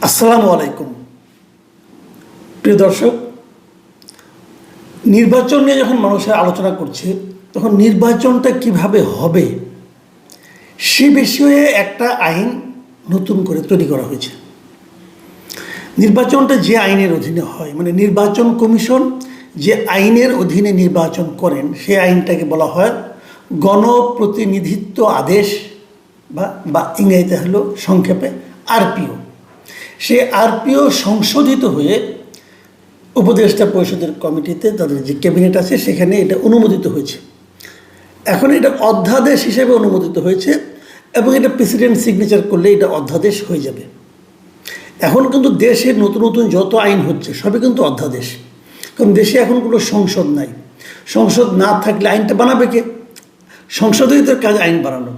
আসসালামু আলাইকুম প্রিয় দর্শক, নির্বাচন নিয়ে যখন মানুষের আলোচনা করছে তখন নির্বাচনটা কিভাবে হবে সে বিষয়ে একটা আইন নতুন করে তৈরি করা হয়েছে। নির্বাচনটা যে আইনের অধীনে হয়, মানে নির্বাচন কমিশন যে আইনের অধীনে নির্বাচন করেন সেই আইনটাকে বলা হয় গণপ্রতিনিধিত্ব আদেশ বা ইংরেজিতে হলো সংক্ষেপে আরপিও। সেই আরপিও সংশোধিত হয়ে উপদেষ্টা পরিষদের কমিটিতে তাদের যে ক্যাবিনেট আছে সেখানে এটা অনুমোদিত হয়েছে। এখন এটা অধ্যাদেশ হিসেবে অনুমোদিত হয়েছে এবং এটা প্রেসিডেন্ট সিগনেচার করলে এটা অধ্যাদেশ হয়ে যাবে। এখন কিন্তু দেশের নতুন নতুন যত আইন হচ্ছে সবই কিন্তু অধ্যাদেশ, কারণ দেশে এখন কোনো সংসদ নাই। সংসদ না থাকলে আইনটা বানাবে কে? সংসদেই তো কাজ আইন বানানো।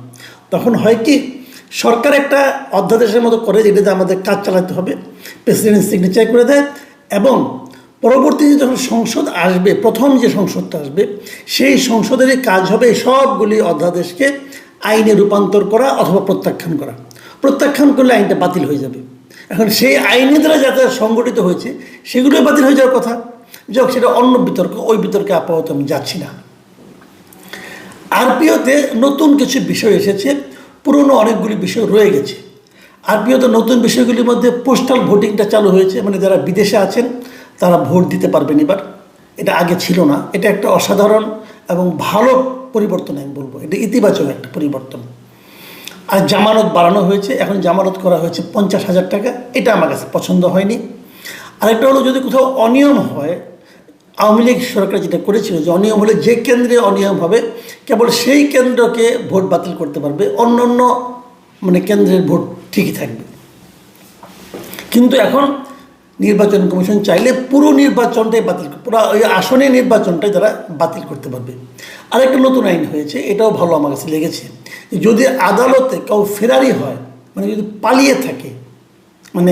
তখন হয় কি, সরকার একটা অধ্যাদেশের মতো করে যেটাতে আমাদের কাজ চালাতে হবে, প্রেসিডেন্ট সিগনেচার করে দেয় এবং পরবর্তীতে যখন সংসদ আসবে, প্রথম যে সংসদটা আসবে সেই সংসদেরই কাজ হবে সবগুলি অধ্যাদেশকে আইনে রূপান্তর করা অথবা প্রত্যাখ্যান করা। প্রত্যাখ্যান করলে আইনটা বাতিল হয়ে যাবে। এখন সেই আইনের দ্বারা যাতে সংগঠিত হয়েছে সেগুলো বাতিল হয়ে যাওয়ার কথা। যাক, সেটা অন্য বিতর্ক, ওই বিতর্কে আপাতত আমি যাচ্ছি না। আরপিওতে নতুন কিছু বিষয় এসেছে, পুরনো অনেকগুলি বিষয় রয়ে গেছে। আরপিওতে নতুন বিষয়গুলির মধ্যে পোস্টাল ভোটিংটা চালু হয়েছে, মানে যারা বিদেশে আছেন তারা ভোট দিতে পারবেন এবার। এটা আগে ছিল না। এটা একটা অসাধারণ এবং ভালো পরিবর্তন আমি বলবো, এটা ইতিবাচক একটা পরিবর্তন। আর জামানত বাড়ানো হয়েছে, এখন জামানত করা হয়েছে 50,000 টাকা। এটা আমার কাছে পছন্দ হয়নি। আরেকটা হলো, যদি কোথাও অনিয়ম হয়, আওয়ামী লীগ সরকার যেটা করেছিল যে অনিয়ম হলে যে কেন্দ্রে অনিয়ম হবে কেবল সেই কেন্দ্রকে ভোট বাতিল করতে পারবে, অন্য অন্য মানে কেন্দ্রের ভোট ঠিকই থাকবে। কিন্তু এখন নির্বাচন কমিশন চাইলে পুরো নির্বাচনটাই বাতিল, পুরো ওই আসনের নির্বাচনটাই তারা বাতিল করতে পারবে। আরেকটা নতুন আইন হয়েছে, এটাও ভালো আমার কাছে লেগেছে। যদি আদালতে কেউ ফেরারি হয়, মানে যদি পালিয়ে থাকে, মানে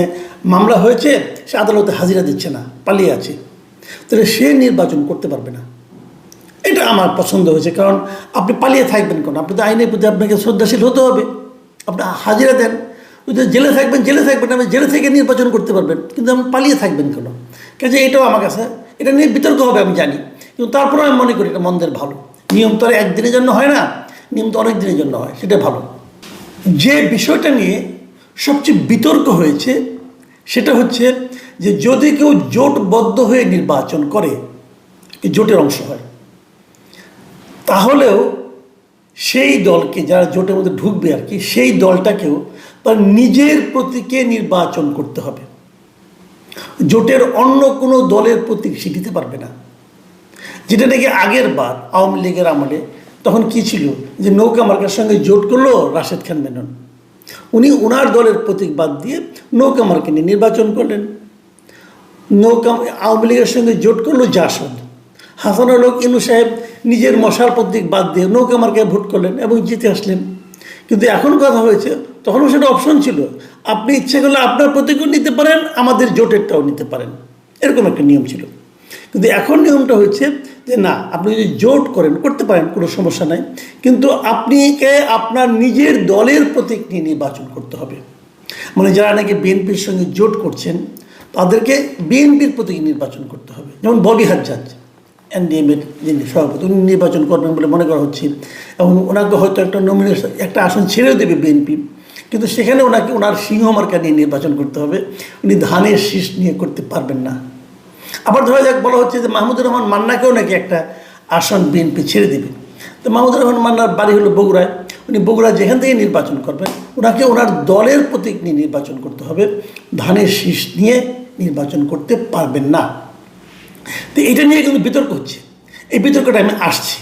মামলা হয়েছে সে আদালতে হাজিরা দিচ্ছে না, পালিয়ে আছে, তাহলে সে নির্বাচন করতে পারবে না। এটা আমার পছন্দ হয়েছে, কারণ আপনি পালিয়ে থাকবেন কেন? আপনি তো আইনের প্রতি আপনাকে শ্রদ্ধাশীল হতে হবে। আপনি হাজিরা দেন, যদি জেলে থাকবেন আপনি জেলে থেকে নির্বাচন করতে পারবেন, কিন্তু আপনি পালিয়ে থাকবেন কেন? কাজে এটাও আমার কাছে, এটা নিয়ে বিতর্ক হবে আমি জানি, কিন্তু তারপরেও আমি মনে করি এটা মন্দের ভালো। নিয়ম তো আর একদিনের জন্য হয় না, নিয়ম তো অনেক দিনের জন্য হয়, সেটা ভালো। যে বিষয়টা নিয়ে সবচেয়ে বিতর্ক হয়েছে সেটা হচ্ছে যে যদি কেউ জোটবদ্ধ হয়ে নির্বাচন করে, জোটের অংশ হয়, তাহলেও সেই দলকে, যারা জোটের মধ্যে ঢুকবে আর কি, সেই দলটাকেও তার নিজের প্রতীকে নির্বাচন করতে হবে। জোটের অন্য কোনো দলের প্রতীক সে দিতে পারবে না। যেটা নাকি আগের বার আওয়ামী লীগের আমলে তখন কি ছিল, যে নৌকা মার্কার সঙ্গে জোট করলো রাশেদ খান মেনন, উনি ওনার দলের প্রতীক বাদ দিয়ে নৌকা মার্কা নিয়ে নির্বাচন করলেন। আওয়ামী লীগের সঙ্গে জোট করলো জাসদ, হাসানুল হক ইনু সাহেব নিজের মশাল প্রতীক বাদ দিয়ে নৌকা মার্কায় ভোট করলেন এবং জিতে আসলেন। কিন্তু এখন কথা হয়েছে, তখনও সেটা অপশন ছিল, আপনি ইচ্ছে করলে আপনার প্রতীকও নিতে পারেন, আমাদের জোটেরটাও নিতে পারেন, এরকম একটা নিয়ম ছিল। কিন্তু এখন নিয়মটা হচ্ছে যে না, আপনি যদি জোট করতে পারেন, কোনো সমস্যা নাই, কিন্তু আপনিকে আপনার নিজের দলের প্রতীক নিয়ে নির্বাচন করতে হবে। মানে যারা নাকি বিএনপির সঙ্গে জোট করছেন তাদেরকে বিএনপির প্রতীক নির্বাচন করতে হবে। যেমন ববি হাজ্জাজ এনডিএমের যিনি সভাপতি, উনি নির্বাচন করবেন বলে মনে করা হচ্ছে, এবং ওনাকে হয়তো একটা আসন ছেড়েও দেবে বিএনপি, কিন্তু সেখানে ওনার সিংহ মার্কা নিয়ে নির্বাচন করতে হবে। উনি ধানের শীষ নিয়ে করতে পারবেন না। আবার ধরা যাক, বলা হচ্ছে যে মাহমুদুর রহমান মান্নাকেও নাকি একটা আসন বিএনপি ছেড়ে দেবে। তো মাহমুদুর রহমান মান্নার বাড়ি হলো বগুড়ায়, উনি বগুড়া যেখান থেকে নির্বাচন করবেন ওনাকে ওনার দলের প্রতীক নিয়ে নির্বাচন করতে হবে, ধানের শীষ নিয়ে নির্বাচন করতে পারবেন না। তো এটা নিয়ে কিন্তু বিতর্ক হচ্ছে। এই বিতর্কটা আমি আসছি।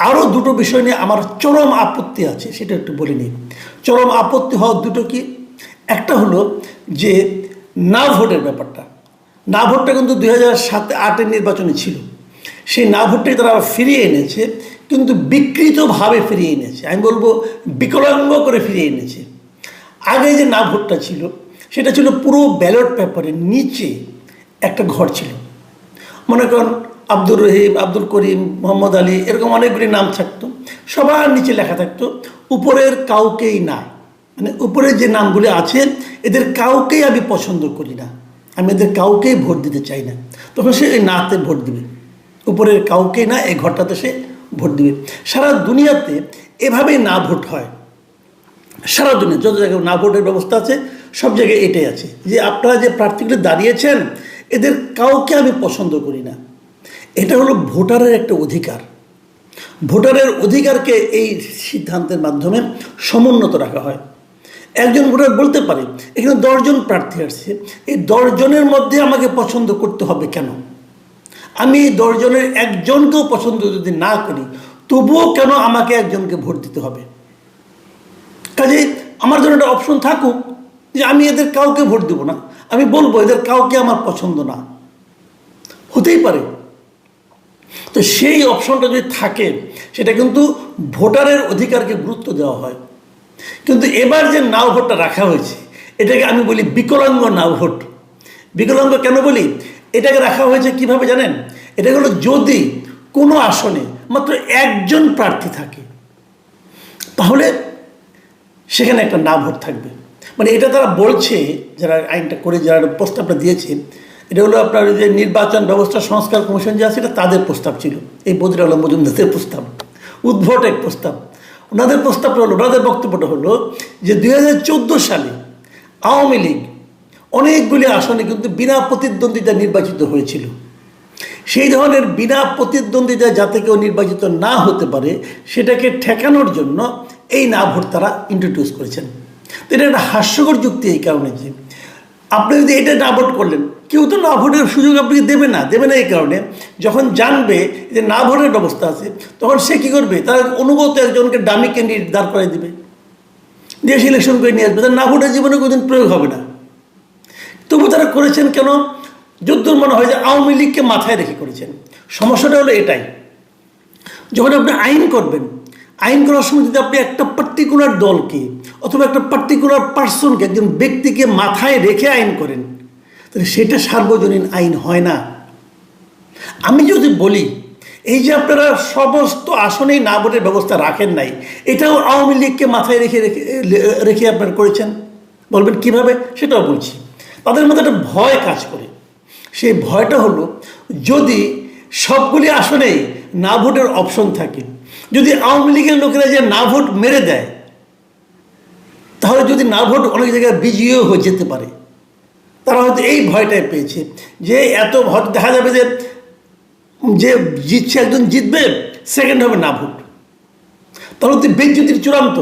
আরও দুটো বিষয় নিয়ে আমার চরম আপত্তি আছে, সেটা একটু বলে নিই। চরম আপত্তি হওয়ার দুটো কি, একটা হলো যে না ভোটের ব্যাপারটা। না ভোটটা কিন্তু 2007-08 নির্বাচনে ছিল, সেই না ভোটটাই তারা আবার ফিরিয়ে এনেছে, কিন্তু বিকৃতভাবে ফিরিয়ে এনেছে, আমি বলবো বিকলাঙ্গ করে ফিরিয়ে এনেছে। আগে যে না ভোটটা ছিল সেটা ছিল পুরো ব্যালট পেপারের নিচে একটা ঘর ছিল। মনে করেন আব্দুর রহিম, আব্দুল করিম, মোহাম্মদ আলী, এরকম অনেকগুলি নাম থাকতো, সবার নিচে লেখা থাকতো, উপরের কাউকেই না। মানে উপরে যে নামগুলি আছে এদের কাউকেই আমি পছন্দ করি না, আমি এদের কাউকেই ভোট দিতে চাই না, তখন সে এই নাতে ভোট দিবে, উপরের কাউকেই না, এই ঘরটাতে সে ভোট দিবে। সারা দুনিয়াতে এভাবেই না ভোট হয়, সারা দুনিয়া যত জায়গায় না ভোটের ব্যবস্থা আছে সব জায়গায় এটাই আছে, যে আপনারা যে প্রার্থীগুলো দাঁড়িয়েছেন এদের কাউকে আমি পছন্দ করি না। এটা হলো ভোটারের একটা অধিকার, ভোটারের অধিকারকে এই সিদ্ধান্তের মাধ্যমে সমুন্নত রাখা হয়। একজন ভোটার বলতে পারে এখানে 10 জন প্রার্থী আসছে, এই 10 জনের মধ্যে আমাকে পছন্দ করতে হবে কেন? আমি এই 10 জনের একজনকেও পছন্দ যদি না করি তবুও কেন আমাকে একজনকে ভোট দিতে হবে? কাজে আমার জন্য একটা অপশন থাকুক যে আমি এদের কাউকে ভোট দেবো না, আমি বলবো এদের কাউকে আমার পছন্দ না, হতেই পারে। তো সেই অপশনটা যদি থাকে সেটা কিন্তু ভোটারের অধিকারকে গুরুত্ব দেওয়া হয়। কিন্তু এবার যে নাও ভোটটা রাখা হয়েছে এটাকে আমি বলি বিকলাঙ্গ নাও ভোট। বিকলাঙ্গ কেন বলি? এটাকে রাখা হয়েছে কিভাবে জানেন? এটা হলো যদি কোনো আসনে মাত্র একজন প্রার্থী থাকে তাহলে সেখানে একটা না ভোট থাকবে। মানে এটা তারা বলছে, যারা আইনটা করে যারা প্রস্তাবটা দিয়েছে, এটা হলো আপনার যে নির্বাচন ব্যবস্থা সংস্কার কমিশন যে আছে এটা তাদের প্রস্তাব ছিল, এই বদির আলম মজুমদারের প্রস্তাব, উদ্ভট এক প্রস্তাব। ওনাদের প্রস্তাবটা হলো, ওনাদের বক্তব্যটা হলো যে 2014 সালে আওয়ামী লীগ অনেকগুলি আসনে কিন্তু বিনা প্রতিদ্বন্দ্বিতা নির্বাচিত হয়েছিল। সেই ধরনের বিনা প্রতিদ্বন্দ্বিতা যাতে কেউ নির্বাচিত না হতে পারে সেটাকে ঠেকানোর জন্য এই না ভোট তারা ইন্ট্রোডিউস করেছেন। তো এটা একটা হাস্যকর যুক্তি এই কারণে যে আপনি যদি এটা না ভোট করলেন, কেউ তো না ভোটের সুযোগ আপনাকে দেবে না এই কারণে যখন জানবে যে না ভোটের ব্যবস্থা আছে তখন সে কী করবে, তার অনুগত একজনকে ডামি ক্যান্ডিডেট দাঁড় করাই দেবে, দেশ ইলেকশন করে নিয়ে আসবে, তার না ভোটের জীবনে কোনোদিন প্রয়োগ হবে না। তবু তারা করেছেন কেন? যদ্দূর মনে হয় যে আওয়ামী লীগকে মাথায় রেখে করেছেন। সমস্যাটা হলো এটাই, যখন আপনি আইন করবেন, আইন করার সময় যদি আপনি একটা পার্টিকুলার দলকে অথবা একটা পার্টিকুলার পার্সনকে, একজন ব্যক্তিকে মাথায় রেখে আইন করেন তাহলে সেটা সার্বজনীন আইন হয় না। আমি যদি বলি এই যে আপনারা সমস্ত আসনেই না ভোটের ব্যবস্থা রাখেন নাই, এটাও আওয়ামী লীগকে মাথায় রেখে রেখে রেখে আপনারা করেছেন, বলবেন কিভাবে? সেটাও বলছি। তাদের মধ্যে একটা ভয় কাজ করে, সেই ভয়টা হলো যদি সবগুলি আসনেই না ভোটের অপশন থাকে, যদি আওয়ামী লীগের লোকেরা যে না ভোট মেরে দেয় তাহলে যদি না ভোট অনেক জায়গায় বিজয়ীও হয়ে যেতে পারে। তারা হয়তো এই ভয়টাই পেয়েছে যে এত ভোট দেখা যাবে যে যে জিতছে একজন জিতবে, সেকেন্ড হবে না ভোট, তাহলে তো বেজ্জতির চূড়ান্ত।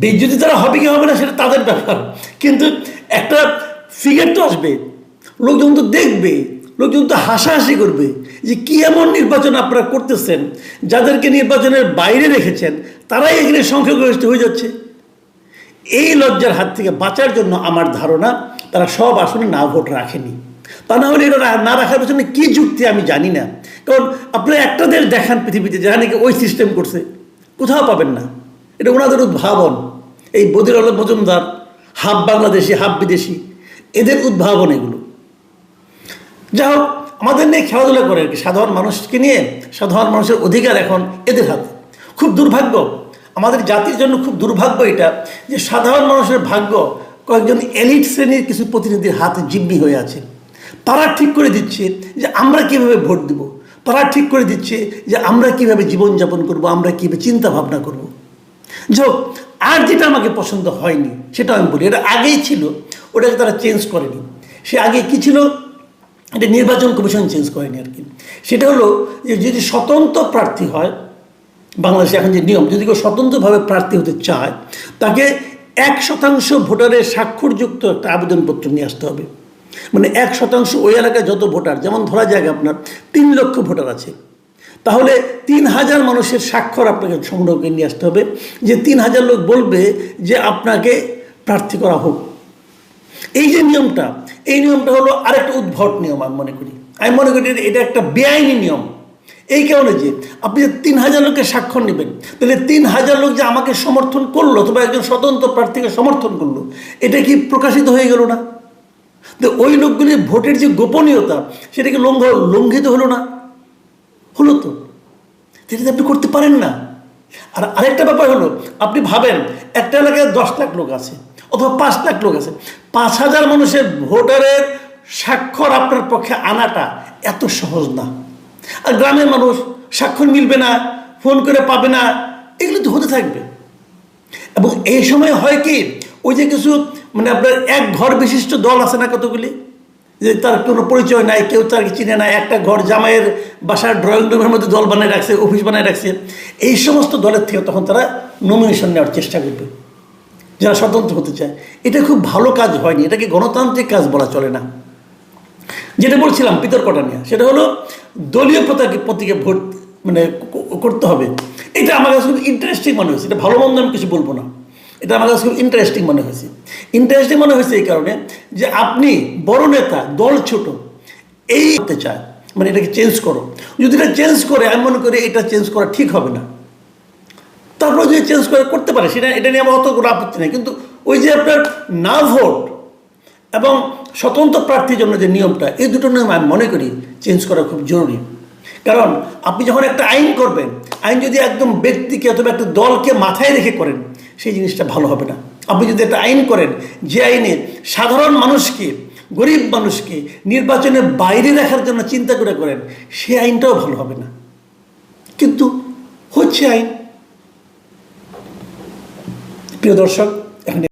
বেজ্জতি তারা হবে কি হবে না সেটা তাদের ব্যাপার, কিন্তু একটা ফিগার তো আসবে, লোকজন তো দেখবে, লোকজন তো হাসাহাসি করবে যে কি এমন নির্বাচন আপনারা করতেছেন, যাদেরকে নির্বাচনের বাইরে রেখেছেন তারাই এখানে সংখ্যাগরিষ্ঠ হয়ে যাচ্ছে। এই লজ্জার হাত থেকে বাঁচার জন্য আমার ধারণা তারা সব আসনে না ভোট রাখেনি। তা না হলে এটা না রাখার পেছনে কী যুক্তি আমি জানি না। কারণ আপনারা একটা দেশ দেখান পৃথিবীতে যারা নাকি ওই সিস্টেম করছে, কোথাও পাবেন না। এটা ওনাদের উদ্ভাবন, এই বদির আলম মজুমদার হাফ বাংলাদেশি হাফ বিদেশি, এদের উদ্ভাবন এগুলো। যা হোক, আমাদের নিয়ে খেলাধুলা করে আর কি, সাধারণ মানুষকে নিয়ে, সাধারণ মানুষের অধিকার এখন এদের হাতে। খুব দুর্ভাগ্য, আমাদের জাতির জন্য খুব দুর্ভাগ্য এটা যে সাধারণ মানুষের ভাগ্য কয়েকজন এলিট শ্রেণীর কিছু প্রতিনিধির হাতে জিম্মি হয়ে আছে। তারা ঠিক করে দিচ্ছে যে আমরা কীভাবে ভোট দেব, তারা ঠিক করে দিচ্ছে যে আমরা কীভাবে জীবনযাপন করব, আমরা কীভাবে চিন্তা ভাবনা করব। যাক, আর যেটা আমাকে পছন্দ হয়নি সেটা আমি বলি, এটা আগেই ছিল, ওটাকে তারা চেঞ্জ করেনি। সে আগে কী ছিল, এটা নির্বাচন কমিশন চেঞ্জ করেনি আর কি। সেটা হলো যে যদি স্বতন্ত্র প্রার্থী হয়, বাংলাদেশে এখন যে নিয়ম, যদি কেউ স্বতন্ত্রভাবে প্রার্থী হতে চায় তাকে 1% ভোটারের স্বাক্ষরযুক্ত একটা আবেদনপত্র নিয়ে আসতে হবে। মানে 1% ওই এলাকায় যত ভোটার, যেমন ধরা যাক আপনার 3 লক্ষ ভোটার আছে, তাহলে 3000 মানুষের স্বাক্ষর আপনাকে সংগ্রহ করে নিয়ে আসতে হবে, যে 3000 লোক বলবে যে আপনাকে প্রার্থী করা হোক। এই যে নিয়মটা, এই নিয়মটা হলো আরেকটা উদ্ভট নিয়ম। আমি মনে করি এটা একটা বেআইনি নিয়ম। এই কারণে যে আপনি যে 3000 লোকের স্বাক্ষর নেবেন, তাহলে 3000 লোক যে আমাকে সমর্থন করলো অথবা একজন স্বতন্ত্র প্রার্থীকে সমর্থন করলো, এটা কি প্রকাশিত হয়ে গেল না? তো ওই লোকগুলির ভোটের যে গোপনীয়তা সেটাকে লঙ্ঘিত হলো না? হলো তো। সেটা আপনি করতে পারেন না, আর আরেকটা ব্যাপার হলো, আপনি ভাবেন একটা এলাকায় 10 লাখ লোক আছে অথবা 5 লাখ লোক আছে, 5,000 মানুষের ভোটারের স্বাক্ষর আপনার পক্ষে আনাটা এত সহজ না। আর গ্রামের মানুষ স্বাক্ষর মিলবে না, ফোন করে পাবে না, এগুলো তো হতে থাকবে। এবং এই সময় হয় কি, ওই যে কিছু মানে আপনার এক ঘর বিশিষ্ট দল আছে না কতগুলি, যে তার কোনো পরিচয় নাই, কেউ তার চিনে না, একটা ঘর জামাইয়ের বাসার ড্রয়িং রুমের মধ্যে দল বানিয়ে রাখছে, অফিস বানিয়ে রাখছে। এই সমস্ত দলের থেকে তখন তারা নমিনেশন নেওয়ার চেষ্টা করবে, যারা স্বতন্ত্র হতে চায়। এটা খুব ভালো কাজ হয়নি, এটাকে গণতান্ত্রিক কাজ বলা চলে না। যেটা বলছিলাম বিতর্কটা নিয়ে, সেটা হলো দলীয় প্রতীকে ভোট মানে করতে হবে। এটা আমার কাছে খুব ইন্টারেস্টিং মনে হয়েছে। এটা ভালো মন্দ আমি কিছু বলবো না, এটা আমার কাছে খুব ইন্টারেস্টিং মনে হয়েছে। ইন্টারেস্টিং মনে হয়েছে এই কারণে যে আপনি বড় নেতা, দল ছোট, এই করতে চায়, মানে এটাকে চেঞ্জ করো। যদি এটা চেঞ্জ করে, আমি মনে করি এটা চেঞ্জ করা ঠিক হবে না। তারপরে যদি চেঞ্জ করে করতে পারে, সেটা এটা নিয়ে আমার অত কোনো আপত্তি নেই। কিন্তু ওই যে আপনার না ভোট এবং স্বতন্ত্র প্রার্থীর জন্য যে নিয়মটা, এই দুটো নিয়ম আমি মনে করি চেঞ্জ করা খুব জরুরি। কারণ আপনি যখন একটা আইন করবেন, আইন যদি একদম ব্যক্তিকে অথবা একটা দলকে মাথায় রেখে করেন, সেই জিনিসটা ভালো হবে না। আপনি যদি একটা আইন করেন, যে আইনে সাধারণ মানুষকে, গরিব মানুষকে নির্বাচনের বাইরে রাখার জন্য চিন্তা করে করেন, সেই আইনটাও ভালো হবে না। কিন্তু হচ্ছে আইন। প্রিয় দর্শক,